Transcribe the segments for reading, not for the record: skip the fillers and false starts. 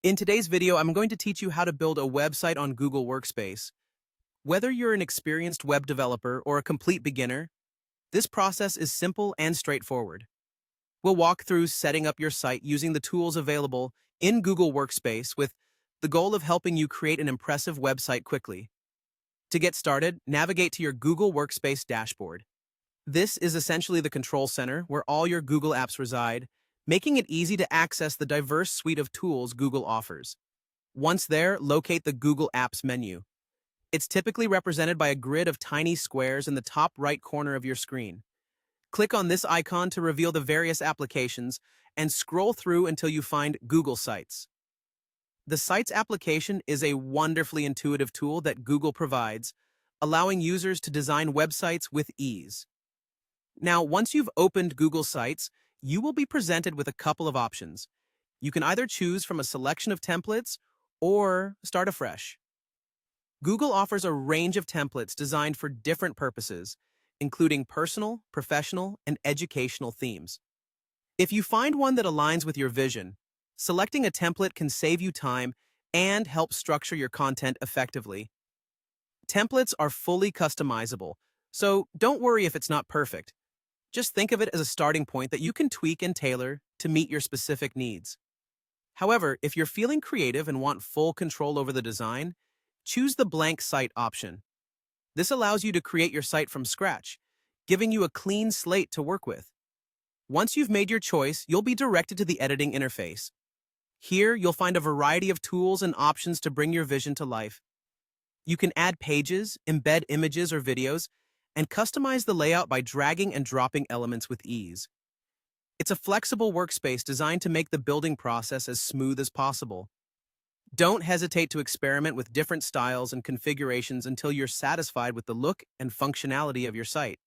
In today's video, I'm going to teach you how to build a website on Google Workspace. Whether you're an experienced web developer or a complete beginner, this process is simple and straightforward. We'll walk through setting up your site using the tools available in Google Workspace with the goal of helping you create an impressive website quickly. To get started, navigate to your Google Workspace dashboard. This is essentially the control center where all your Google apps reside, making it easy to access the diverse suite of tools Google offers. Once there, locate the Google Apps menu. It's typically represented by a grid of tiny squares in the top right corner of your screen. Click on this icon to reveal the various applications and scroll through until you find Google Sites. The Sites application is a wonderfully intuitive tool that Google provides, allowing users to design websites with ease. Now, once you've opened Google Sites, you will be presented with a couple of options. You can either choose from a selection of templates or start afresh. Google offers a range of templates designed for different purposes, including personal, professional, and educational themes. If you find one that aligns with your vision, selecting a template can save you time and help structure your content effectively. Templates are fully customizable, so don't worry if it's not perfect. Just think of it as a starting point that you can tweak and tailor to meet your specific needs. However, if you're feeling creative and want full control over the design, choose the blank site option. This allows you to create your site from scratch, giving you a clean slate to work with. Once you've made your choice, you'll be directed to the editing interface. Here, you'll find a variety of tools and options to bring your vision to life. You can add pages, embed images or videos, and customize the layout by dragging and dropping elements with ease. It's a flexible workspace designed to make the building process as smooth as possible. Don't hesitate to experiment with different styles and configurations until you're satisfied with the look and functionality of your site.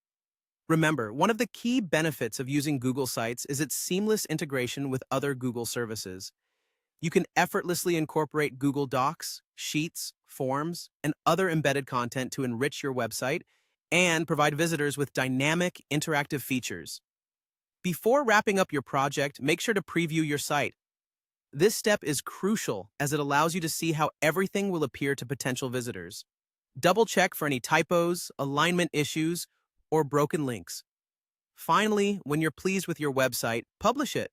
Remember, one of the key benefits of using Google Sites is its seamless integration with other Google services. You can effortlessly incorporate Google Docs, Sheets, Forms, and other embedded content to enrich your website and provide visitors with dynamic, interactive features. Before wrapping up your project, make sure to preview your site. This step is crucial as it allows you to see how everything will appear to potential visitors. Double-check for any typos, alignment issues, or broken links. Finally, when you're pleased with your website, publish it.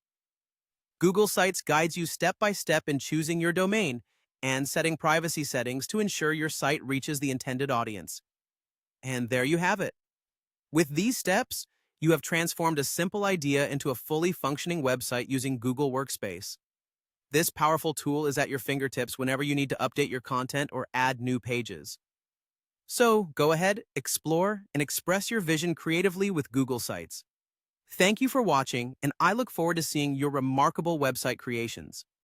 Google Sites guides you step by step in choosing your domain and setting privacy settings to ensure your site reaches the intended audience. And there you have it. With these steps, you have transformed a simple idea into a fully functioning website using Google Workspace. This powerful tool is at your fingertips whenever you need to update your content or add new pages. So, go ahead, explore, and express your vision creatively with Google Sites. Thank you for watching, and I look forward to seeing your remarkable website creations.